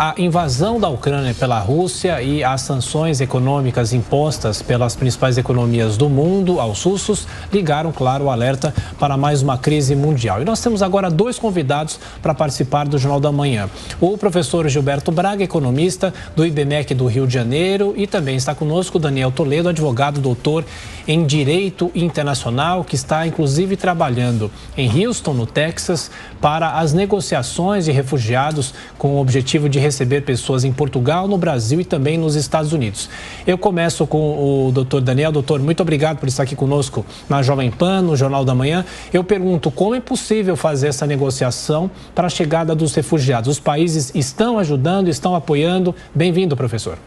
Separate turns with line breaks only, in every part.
A invasão da Ucrânia pela Rússia e as sanções econômicas impostas pelas principais economias do mundo aos russos ligaram, claro, o alerta para mais uma crise mundial. E nós temos agora dois convidados para participar do Jornal da Manhã. O professor Gilberto Braga, economista do IBMEC do Rio de Janeiro, e também está conosco o Daniel Toledo, advogado doutor em Direito Internacional, que está inclusive trabalhando em Houston, no Texas, para as negociações de refugiados com o objetivo de receber pessoas em Portugal, no Brasil e também nos Estados Unidos. Eu começo com o doutor Daniel. Doutor, muito obrigado por estar aqui conosco na Jovem Pan, no Jornal da Manhã. Eu pergunto, como é possível fazer essa negociação para a chegada dos refugiados? Os países estão ajudando, estão apoiando? Bem-vindo, professor.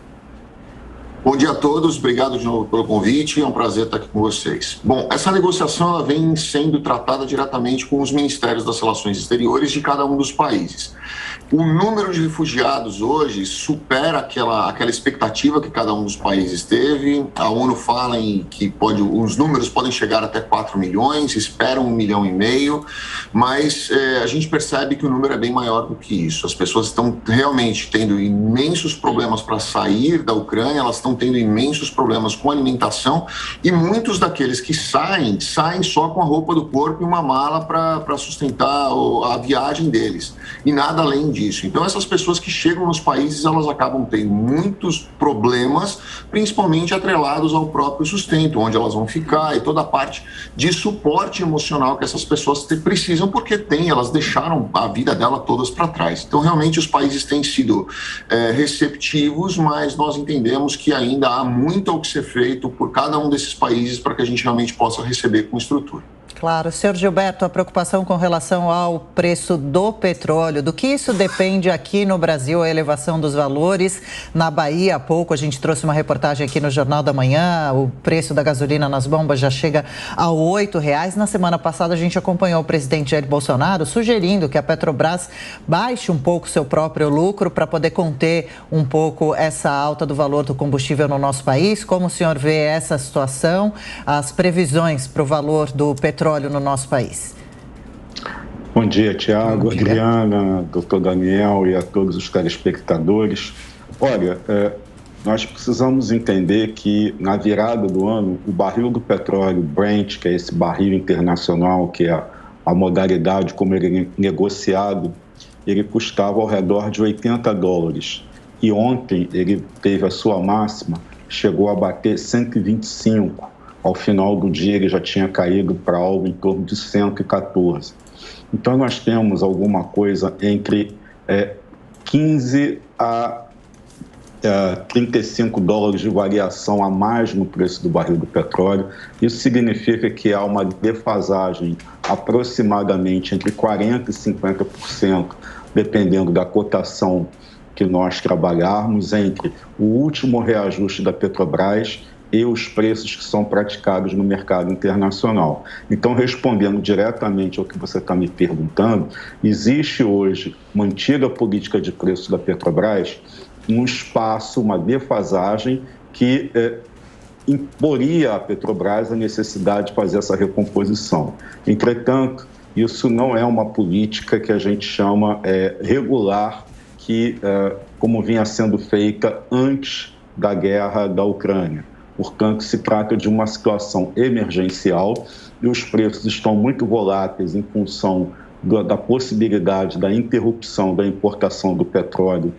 Bom dia a todos, obrigado de novo pelo convite, é um prazer estar aqui com vocês. Bom, essa negociação ela vem sendo tratada diretamente com os ministérios das relações exteriores de cada um dos países. O número de refugiados hoje supera aquela expectativa que cada um dos países teve. A ONU fala que os números podem chegar até 4 milhões, esperam 1,5 milhão, mas a gente percebe que o número é bem maior do que isso. As pessoas estão realmente tendo imensos problemas para sair da Ucrânia, elas estão tendo imensos problemas com alimentação e muitos daqueles que saem só com a roupa do corpo e uma mala para sustentar a viagem deles e nada além disso. Então essas pessoas que chegam nos países, elas acabam tendo muitos problemas, principalmente atrelados ao próprio sustento, onde elas vão ficar e toda a parte de suporte emocional que essas pessoas precisam, porque elas deixaram a vida dela todas para trás. Então realmente os países têm sido receptivos, mas nós entendemos que ainda há muito ao que ser feito por cada um desses países para que a gente realmente possa receber com estrutura.
Claro. Senhor Gilberto, a preocupação com relação ao preço do petróleo, do que isso depende aqui no Brasil, a elevação dos valores? Na Bahia, há pouco, a gente trouxe uma reportagem aqui no Jornal da Manhã, o preço da gasolina nas bombas já chega a R$ 8,00. Na semana passada, a gente acompanhou o presidente Jair Bolsonaro sugerindo que a Petrobras baixe um pouco seu próprio lucro para poder conter um pouco essa alta do valor do combustível no nosso país. Como o senhor vê essa situação, as previsões para o valor do petróleo no nosso país?
Bom dia, Tiago, Adriana, doutor Daniel e a todos os telespectadores. Olha, nós precisamos entender que na virada do ano, o barril do petróleo Brent, que é esse barril internacional, que é a modalidade como ele é negociado, ele custava ao redor de $80. E ontem ele teve a sua máxima, chegou a bater 125. Ao final do dia, ele já tinha caído para algo em torno de 114. Então, nós temos alguma coisa entre 15 a $35 de variação a mais no preço do barril do petróleo. Isso significa que há uma defasagem aproximadamente entre 40% e 50%, dependendo da cotação que nós trabalharmos, entre o último reajuste da Petrobras e os preços que são praticados no mercado internacional. Então, respondendo diretamente ao que você está me perguntando, existe hoje uma antiga política de preço da Petrobras, um espaço, uma defasagem que imporia à Petrobras a necessidade de fazer essa recomposição. Entretanto, isso não é uma política que a gente chama regular, que como vinha sendo feita antes da guerra da Ucrânia. Portanto, se trata de uma situação emergencial e os preços estão muito voláteis em função da possibilidade da interrupção da importação do petróleo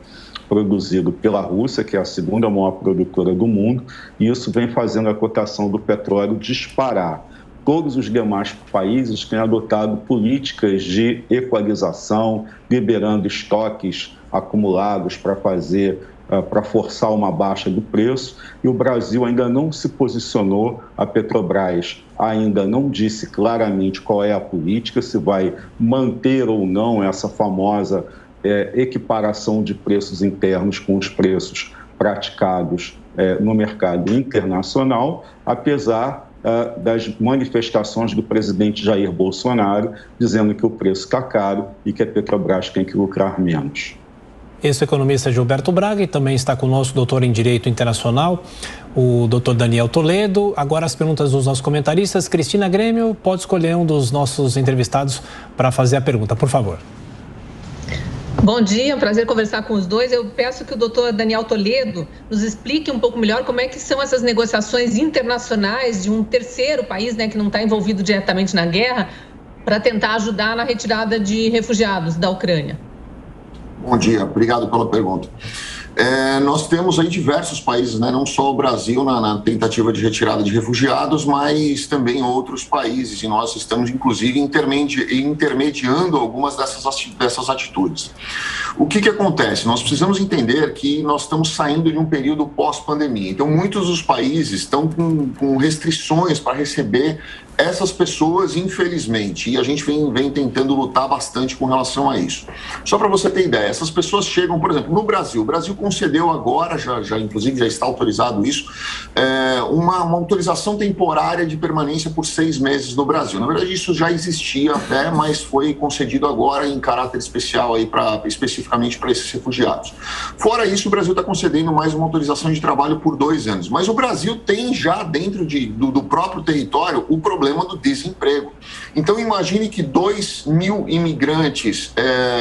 produzido pela Rússia, que é a segunda maior produtora do mundo, e isso vem fazendo a cotação do petróleo disparar. Todos os demais países têm adotado políticas de equalização, liberando estoques acumulados para forçar uma baixa do preço, e o Brasil ainda não se posicionou, a Petrobras ainda não disse claramente qual é a política, se vai manter ou não essa famosa equiparação de preços internos com os preços praticados no mercado internacional, apesar das manifestações do presidente Jair Bolsonaro, dizendo que o preço está caro e que a Petrobras tem que lucrar menos.
Esse é o economista Gilberto Braga, e também está conosco o doutor em Direito Internacional, o doutor Daniel Toledo. Agora as perguntas dos nossos comentaristas. Cristina Grêmio, pode escolher um dos nossos entrevistados para fazer a pergunta, por favor.
Bom dia, é um prazer conversar com os dois. Eu peço que o doutor Daniel Toledo nos explique um pouco melhor como é que são essas negociações internacionais de um terceiro país, né, que não está envolvido diretamente na guerra, para tentar ajudar na retirada de refugiados da Ucrânia.
Bom dia, obrigado pela pergunta. Nós temos aí diversos países, né? Não só o Brasil na tentativa de retirada de refugiados, mas também outros países, e nós estamos, inclusive, intermediando algumas dessas atitudes. O que acontece? Nós precisamos entender que nós estamos saindo de um período pós-pandemia, então muitos dos países estão com restrições para receber essas pessoas, infelizmente, e a gente vem tentando lutar bastante com relação a isso. Só para você ter ideia, essas pessoas chegam, por exemplo, no Brasil. O Brasil concedeu agora, inclusive já está autorizado isso, uma autorização temporária de permanência por 6 meses no Brasil. Na verdade, isso já existia até, mas foi concedido agora em caráter especial aí especificamente para esses refugiados. Fora isso, o Brasil está concedendo mais uma autorização de trabalho por 2 anos. Mas o Brasil tem já dentro do próprio território o problema do desemprego. Então imagine que 2.000 imigrantes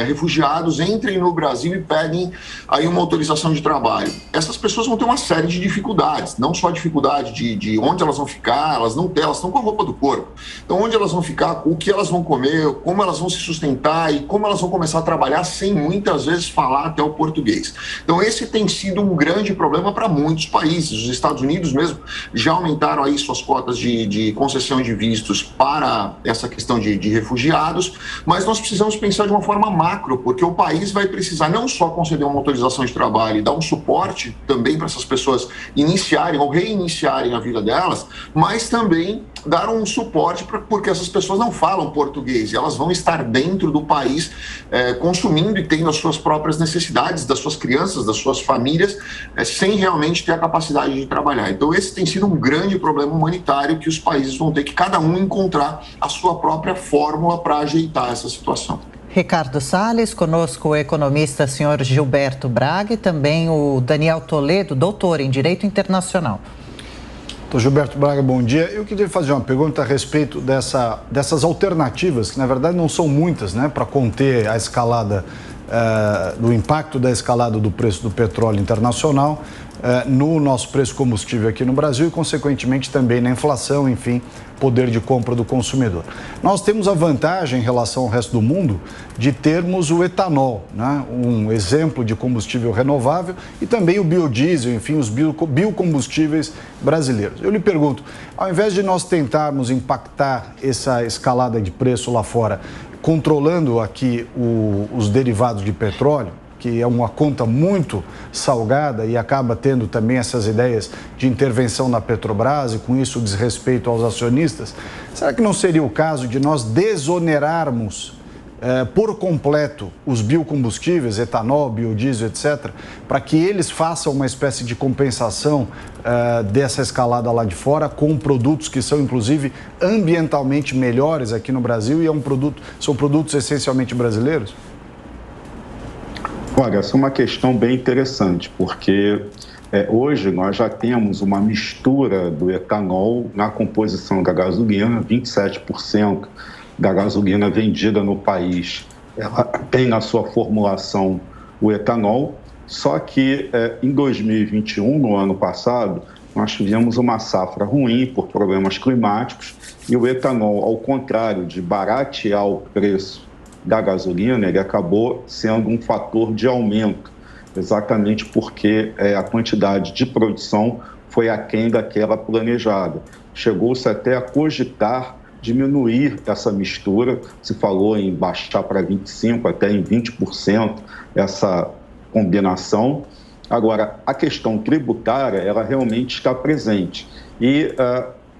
refugiados entrem no Brasil e peguem aí uma autorização de trabalho. Essas pessoas vão ter uma série de dificuldades, não só a dificuldade de onde elas vão ficar, elas estão com a roupa do corpo. Então onde elas vão ficar, o que elas vão comer, como elas vão se sustentar e como elas vão começar a trabalhar sem muitas vezes falar até o português. Então esse tem sido um grande problema para muitos países. Os Estados Unidos mesmo já aumentaram aí suas cotas de concessão de vistos para essa questão de refugiados, mas nós precisamos pensar de uma forma macro, porque o país vai precisar não só conceder uma autorização de trabalho e dar um suporte também para essas pessoas iniciarem ou reiniciarem a vida delas, mas também dar um suporte porque essas pessoas não falam português e elas vão estar dentro do país consumindo e tendo as suas próprias necessidades, das suas crianças, das suas famílias, sem realmente ter a capacidade de trabalhar. Então esse tem sido um grande problema humanitário que os países vão ter que cada um encontrar a sua própria fórmula para ajeitar essa situação.
Ricardo Salles, conosco o economista senhor Gilberto Braga e também o Daniel Toledo, doutor em Direito Internacional.
Doutor Gilberto Braga, bom dia. Eu queria fazer uma pergunta a respeito dessas alternativas, que na verdade não são muitas, né, para conter a escalada do impacto da escalada do preço do petróleo internacional no nosso preço de combustível aqui no Brasil e, consequentemente, também na inflação, enfim, poder de compra do consumidor. Nós temos a vantagem em relação ao resto do mundo de termos o etanol, né? Um exemplo de combustível renovável, e também o biodiesel, enfim, os biocombustíveis brasileiros. Eu lhe pergunto, ao invés de nós tentarmos impactar essa escalada de preço lá fora, controlando aqui os derivados de petróleo, que é uma conta muito salgada e acaba tendo também essas ideias de intervenção na Petrobras e com isso desrespeito aos acionistas, será que não seria o caso de nós desonerarmos por completo os biocombustíveis, etanol, biodiesel, etc., para que eles façam uma espécie de compensação dessa escalada lá de fora com produtos que são, inclusive, ambientalmente melhores aqui no Brasil e são produtos essencialmente brasileiros?
Olha, essa é uma questão bem interessante, porque hoje nós já temos uma mistura do etanol na composição da gasolina, 27% da gasolina vendida no país, ela tem na sua formulação o etanol, só que em 2021, no ano passado, nós tivemos uma safra ruim por problemas climáticos e o etanol, ao contrário de baratear o preço da gasolina, ele acabou sendo um fator de aumento, exatamente porque a quantidade de produção foi aquém daquela planejada. Chegou-se até a cogitar diminuir essa mistura, se falou em baixar para 25%, até em 20% essa combinação. Agora, a questão tributária, ela realmente está presente. E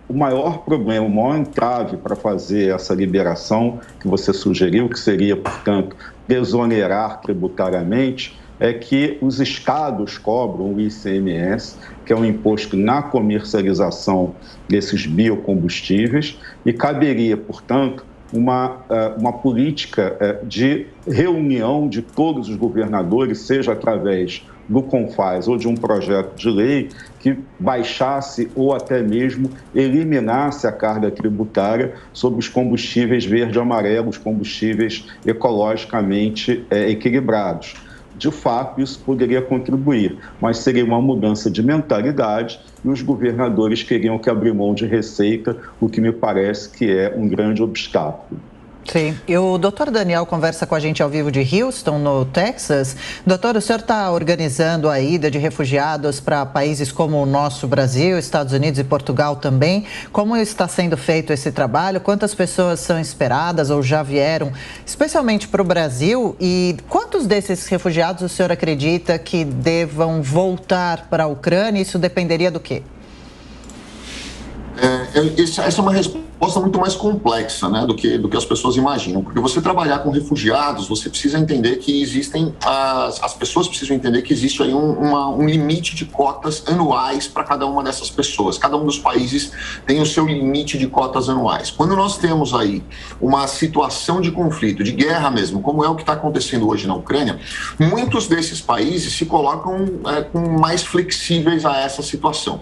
o maior problema, o maior entrave para fazer essa liberação que você sugeriu, que seria, portanto, desonerar tributariamente, é que os estados cobram o ICMS, que é um imposto na comercialização desses biocombustíveis, e caberia, portanto, uma política de reunião de todos os governadores, seja através do CONFAS ou de um projeto de lei que baixasse ou até mesmo eliminasse a carga tributária sobre os combustíveis verde e amarelo, os combustíveis ecologicamente equilibrados. De fato, isso poderia contribuir, mas seria uma mudança de mentalidade e os governadores queriam que abrir mão de receita, o que me parece que é um grande obstáculo.
Sim, e o doutor Daniel conversa com a gente ao vivo de Houston, no Texas. Doutor, o senhor está organizando a ida de refugiados para países como o nosso Brasil, Estados Unidos e Portugal também. Como está sendo feito esse trabalho? Quantas pessoas são esperadas ou já vieram, especialmente para o Brasil? E quantos desses refugiados o senhor acredita que devam voltar para a Ucrânia? Isso dependeria do quê?
Essa é uma resposta muito mais complexa, né, do que as pessoas imaginam, porque você trabalhar com refugiados, você precisa entender que existem, as pessoas precisam entender que existe aí um limite de cotas anuais para cada uma dessas pessoas. Cada um dos países tem o seu limite de cotas anuais. Quando nós temos aí uma situação de conflito, de guerra mesmo, como é o que está acontecendo hoje na Ucrânia, muitos desses países se colocam mais flexíveis a essa situação.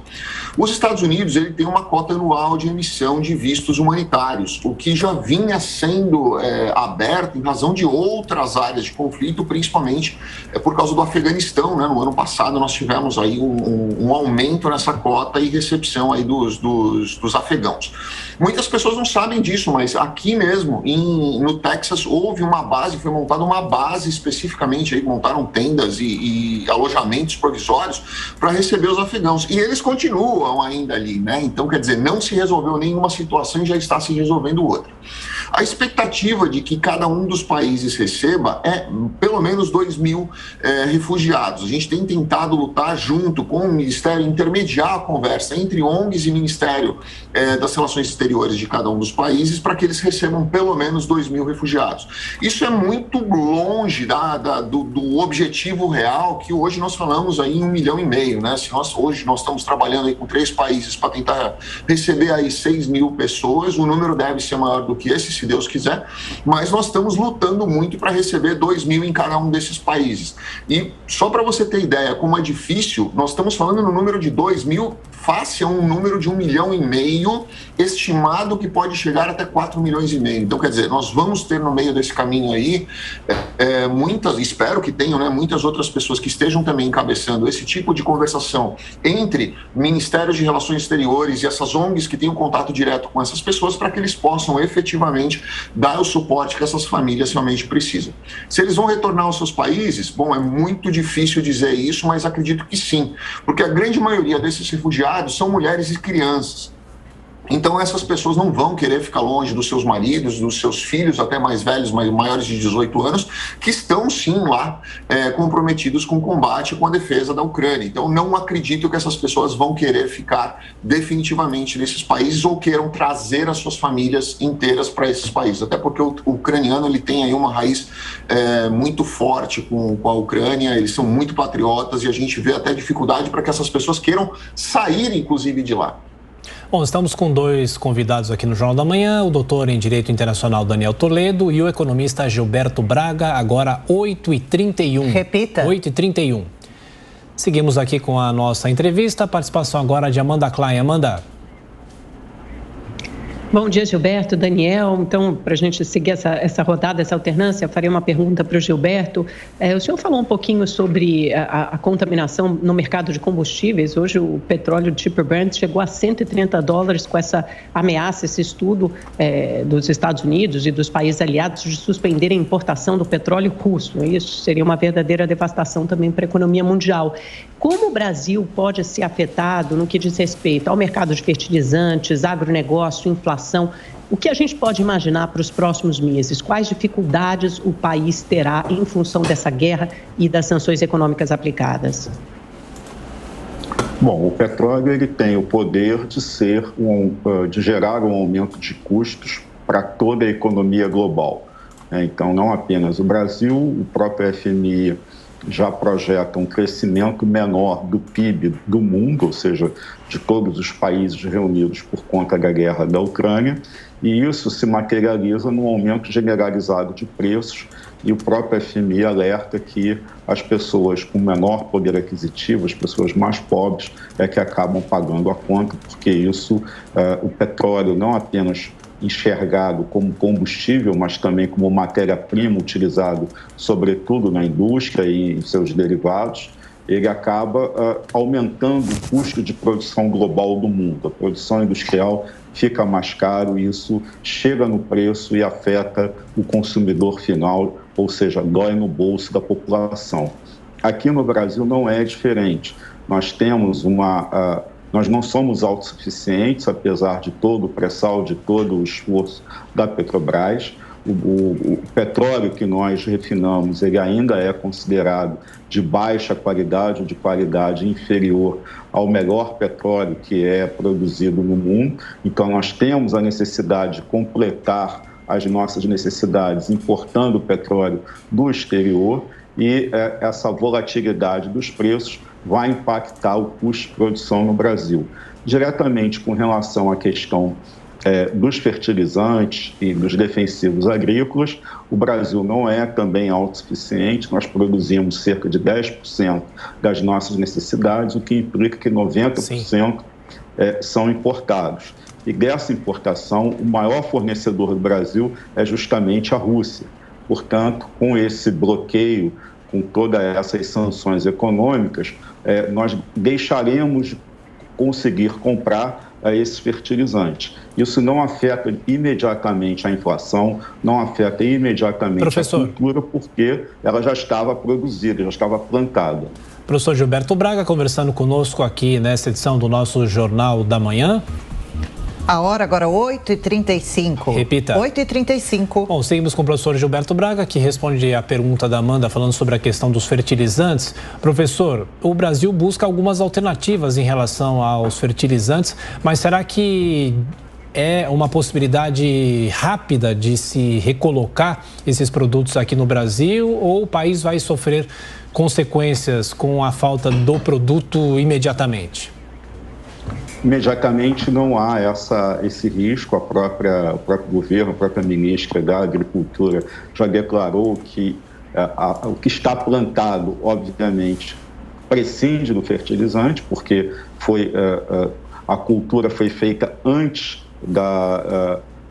Os Estados Unidos, ele tem uma cota anual de emissão de vistos humanitários, o que já vinha sendo aberto em razão de outras áreas de conflito, principalmente por causa do Afeganistão, né? No ano passado nós tivemos aí um aumento nessa cota e recepção aí dos afegãos. Muitas pessoas não sabem disso, mas aqui mesmo, no Texas, houve uma base, foi montada uma base especificamente, aí montaram tendas e alojamentos provisórios para receber os afegãos. E eles continuam ainda ali, né? Então, quer dizer, não se resolveu nenhuma situação e já está se resolvendo outra. A expectativa de que cada um dos países receba é pelo menos 2.000 refugiados. A gente tem tentado lutar junto com o Ministério, intermediar a conversa entre ONGs e Ministério das Relações Exteriores de cada um dos países para que eles recebam pelo menos 2.000 refugiados. Isso é muito longe do objetivo real, que hoje nós falamos aí em 1,5 milhão, né? Se hoje nós estamos trabalhando aí com 3 países para tentar receber aí 6.000 pessoas, o número deve ser maior do que esse, se Deus quiser, mas nós estamos lutando muito para receber 2.000 em cada um desses países. E só para você ter ideia como é difícil, nós estamos falando no número de 2.000 face a um número de 1,5 milhão, estimado que pode chegar até 4,5 milhões. Então, quer dizer, nós vamos ter no meio desse caminho aí espero que tenham, né, muitas outras pessoas que estejam também encabeçando esse tipo de conversação entre Ministérios de Relações Exteriores e essas ONGs que têm um contato direto com essas pessoas para que eles possam efetivamente dar o suporte que essas famílias realmente precisam. Se eles vão retornar aos seus países, bom, é muito difícil dizer isso, mas acredito que sim, porque a grande maioria desses refugiados são mulheres e crianças. Então essas pessoas não vão querer ficar longe dos seus maridos, dos seus filhos, até mais velhos, maiores de 18 anos, que estão sim lá comprometidos com o combate, com a defesa da Ucrânia. Então não acredito que essas pessoas vão querer ficar definitivamente nesses países ou queiram trazer as suas famílias inteiras para esses países. Até porque o ucraniano ele tem aí uma raiz muito forte com a Ucrânia, eles são muito patriotas e a gente vê até dificuldade para que essas pessoas queiram sair, inclusive, de lá.
Bom, estamos com 2 convidados aqui no Jornal da Manhã, o doutor em Direito Internacional Daniel Toledo e o economista Gilberto Braga, agora 8h31.
Repita.
8h31. Seguimos aqui com a nossa entrevista, a participação agora de Amanda Klein. Amanda.
Bom dia, Gilberto, Daniel. Então, para a gente seguir essa rodada, essa alternância, eu farei uma pergunta para o Gilberto. O senhor falou um pouquinho sobre a contaminação no mercado de combustíveis. Hoje o petróleo tipo Brent chegou a $130 com essa ameaça, esse estudo dos Estados Unidos e dos países aliados de suspenderem a importação do petróleo russo. Isso seria uma verdadeira devastação também para a economia mundial. Como o Brasil pode ser afetado no que diz respeito ao mercado de fertilizantes, agronegócio, inflação? O que a gente pode imaginar para os próximos meses? Quais dificuldades o país terá em função dessa guerra e das sanções econômicas aplicadas?
Bom, o petróleo ele tem o poder de gerar um aumento de custos para toda a economia global. Então, não apenas o Brasil, o próprio FMI já projeta um crescimento menor do PIB do mundo, ou seja, de todos os países reunidos por conta da guerra da Ucrânia, e isso se materializa num aumento generalizado de preços, e o próprio FMI alerta que as pessoas com menor poder aquisitivo, as pessoas mais pobres, é que acabam pagando a conta, porque isso, o petróleo não apenas enxergado como combustível, mas também como matéria-prima utilizado, sobretudo na indústria e em seus derivados, ele acaba aumentando o custo de produção global do mundo. A produção industrial fica mais caro e isso chega no preço e afeta o consumidor final, ou seja, dói no bolso da população. Aqui no Brasil não é diferente. Nós temos nós não somos autossuficientes, apesar de todo o pré-sal, de todo o esforço da Petrobras. O petróleo que nós refinamos, ele ainda é considerado de baixa qualidade ou de qualidade inferior ao melhor petróleo que é produzido no mundo. Então, nós temos a necessidade de completar as nossas necessidades importando petróleo do exterior e essa volatilidade dos preços vai impactar o custo de produção no Brasil. Diretamente com relação à questão dos fertilizantes e dos defensivos agrícolas, o Brasil não é também autossuficiente, nós produzimos cerca de 10% das nossas necessidades, o que implica que 90% são importados. E dessa importação, o maior fornecedor do Brasil é justamente a Rússia. Portanto, com esse bloqueio, com todas essas sanções econômicas, nós deixaremos de conseguir comprar esses fertilizantes. Isso não afeta imediatamente a inflação, não afeta imediatamente a cultura, porque ela já estava produzida, já estava plantada.
Professor Gilberto Braga conversando conosco aqui nesta edição do nosso Jornal da Manhã.
A hora agora 8h35.
Repita.
8h35.
Bom, seguimos com o professor Gilberto Braga, que responde a pergunta da Amanda falando sobre a questão dos fertilizantes. Professor, o Brasil busca algumas alternativas em relação aos fertilizantes, mas será que é uma possibilidade rápida de se recolocar esses produtos aqui no Brasil ou o país vai sofrer consequências com a falta do produto imediatamente?
Imediatamente não há esse risco. O próprio governo, a própria ministra da Agricultura já declarou que o que está plantado, obviamente, prescinde do fertilizante, porque a cultura foi feita antes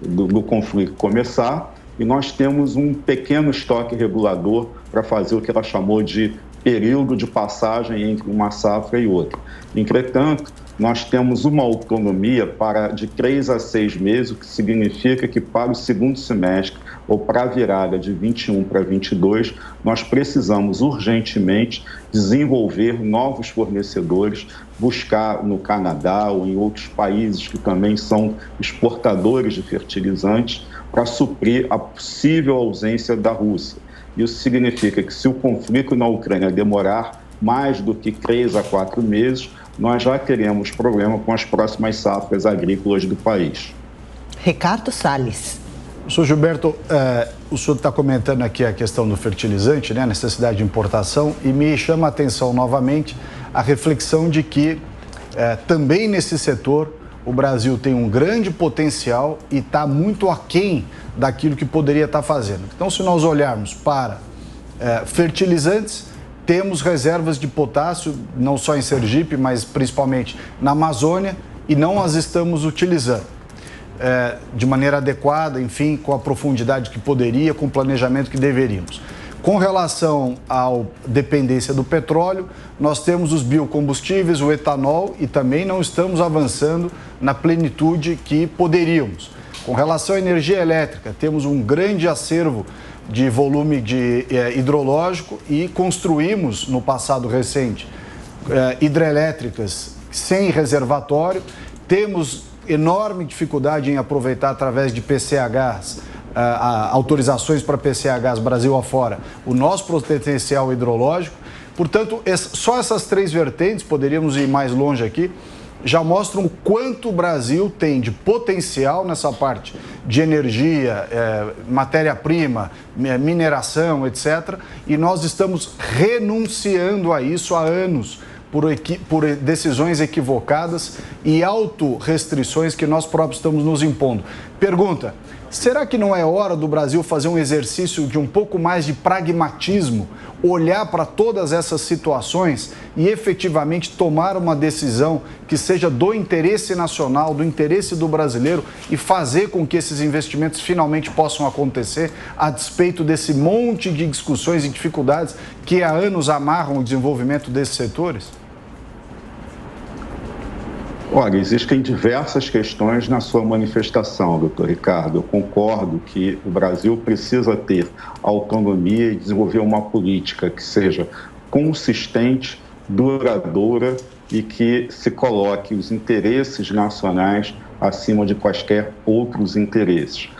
do conflito começar, e nós temos um pequeno estoque regulador para fazer o que ela chamou de período de passagem entre uma safra e outra. Entretanto, nós temos uma autonomia de 3 a 6 meses, o que significa que para o segundo semestre ou para a virada de 21 para 22, nós precisamos urgentemente desenvolver novos fornecedores, buscar no Canadá ou em outros países que também são exportadores de fertilizantes para suprir a possível ausência da Rússia. Isso significa que se o conflito na Ucrânia demorar mais do que 3 a 4 meses, nós já teremos problema com as próximas safras agrícolas do país.
Ricardo Salles.
Professor Gilberto, o senhor está comentando aqui a questão do fertilizante, né, a necessidade de importação, e me chama a atenção novamente a reflexão de que também nesse setor o Brasil tem um grande potencial e está muito aquém daquilo que poderia estar fazendo. Então, se nós olharmos para fertilizantes, temos reservas de potássio, não só em Sergipe, mas principalmente na Amazônia, e não as estamos utilizando de maneira adequada, enfim, com a profundidade que poderia, com o planejamento que deveríamos. Com relação à dependência do petróleo, nós temos os biocombustíveis, o etanol, e também não estamos avançando na plenitude que poderíamos. Com relação à energia elétrica, temos um grande acervo de volume hidrológico e construímos no passado recente hidrelétricas sem reservatório. Temos enorme dificuldade em aproveitar através de PCHs, autorizações para PCHs Brasil afora, o nosso potencial hidrológico. Portanto, só essas 3 vertentes, poderíamos ir mais longe aqui, já mostram o quanto o Brasil tem de potencial nessa parte de energia, matéria-prima, mineração, etc. E nós estamos renunciando a isso há anos por decisões equivocadas e autorrestrições que nós próprios estamos nos impondo. Pergunta: será que não é hora do Brasil fazer um exercício de um pouco mais de pragmatismo, olhar para todas essas situações e efetivamente tomar uma decisão que seja do interesse nacional, do interesse do brasileiro e fazer com que esses investimentos finalmente possam acontecer a despeito desse monte de discussões e dificuldades que há anos amarram o desenvolvimento desses setores?
Olha, existem diversas questões na sua manifestação, doutor Ricardo. Eu concordo que o Brasil precisa ter autonomia e desenvolver uma política que seja consistente, duradoura e que se coloque os interesses nacionais acima de quaisquer outros interesses.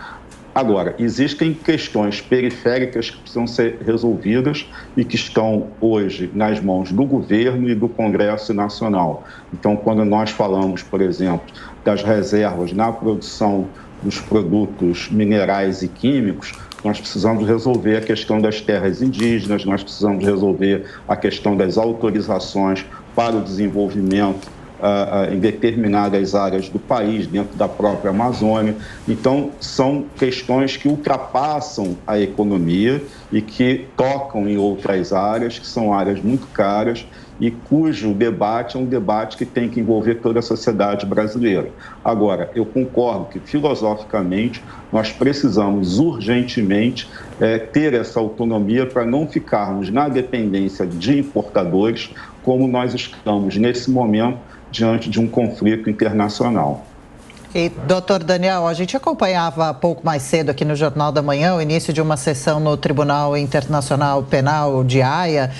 Agora, existem questões periféricas que precisam ser resolvidas e que estão hoje nas mãos do governo e do Congresso Nacional. Então, quando nós falamos, por exemplo, das reservas na produção dos produtos minerais e químicos, nós precisamos resolver a questão das terras indígenas, nós precisamos resolver a questão das autorizações para o desenvolvimento em determinadas áreas do país, dentro da própria Amazônia. Então, são questões que ultrapassam a economia e que tocam em outras áreas, que são áreas muito caras e cujo debate é um debate que tem que envolver toda a sociedade brasileira. Agora, eu concordo que, filosoficamente, nós precisamos urgentemente ter essa autonomia para não ficarmos na dependência de importadores, como nós estamos nesse momento, diante de um conflito internacional.
E, doutor Daniel, a gente acompanhava pouco mais cedo aqui no Jornal da Manhã o início de uma sessão no Tribunal Internacional Penal de Haia,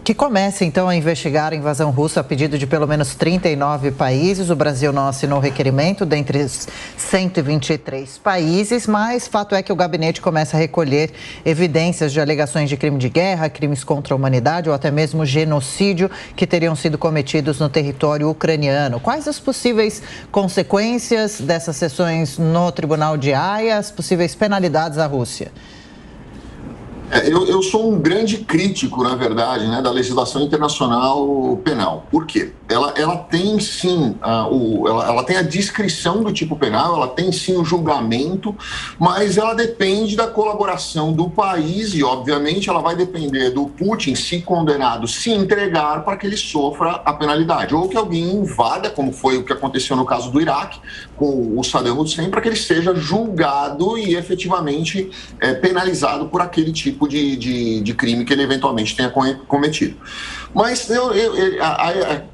que começa então a investigar a invasão russa a pedido de pelo menos 39 países. O Brasil não assinou o requerimento dentre os 123 países, mas fato é que o gabinete começa a recolher evidências de alegações de crime de guerra, crimes contra a humanidade ou até mesmo genocídio que teriam sido cometidos no território ucraniano. Quais as possíveis consequências dessas sessões no Tribunal de Haia, as possíveis penalidades à Rússia?
Eu sou um grande crítico, na verdade, da legislação internacional penal. Por quê? Ela tem, sim, ela tem a descrição do tipo penal, ela tem, sim, o julgamento, mas ela depende da colaboração do país e, obviamente, ela vai depender do Putin, se condenado, se entregar para que ele sofra a penalidade. Ou que alguém invada, como foi o que aconteceu no caso do Iraque, com o Saddam Hussein, para que ele seja julgado e efetivamente penalizado por aquele tipo de crime que ele eventualmente tenha cometido. Mas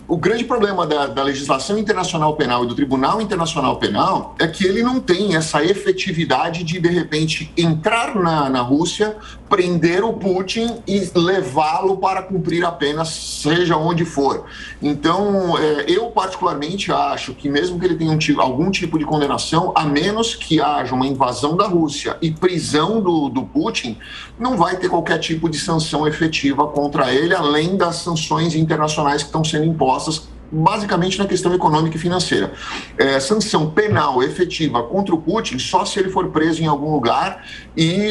o grande problema da legislação internacional penal e do Tribunal Internacional Penal é que ele não tem essa efetividade de repente, entrar na Rússia, prender o Putin e levá-lo para cumprir a pena, seja onde for. Então, eu particularmente acho que mesmo que ele tenha algum tipo de condenação, a menos que haja uma invasão da Rússia e prisão do Putin, não vai ter qualquer tipo de sanção efetiva contra ele, além das sanções internacionais que estão sendo impostas basicamente na questão econômica e financeira. Sanção penal efetiva contra o Putin só se ele for preso em algum lugar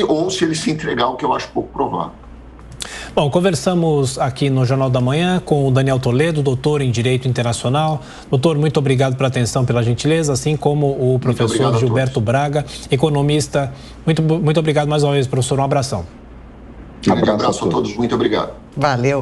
ou se ele se entregar, o que eu acho pouco provável.
Bom, conversamos aqui no Jornal da Manhã com o Daniel Toledo, doutor em Direito Internacional. Doutor, muito obrigado pela atenção, pela gentileza, assim como o professor Gilberto Braga, economista. Muito obrigado mais uma vez, professor. Um abração.
Um abraço a todos. Muito obrigado.
Valeu.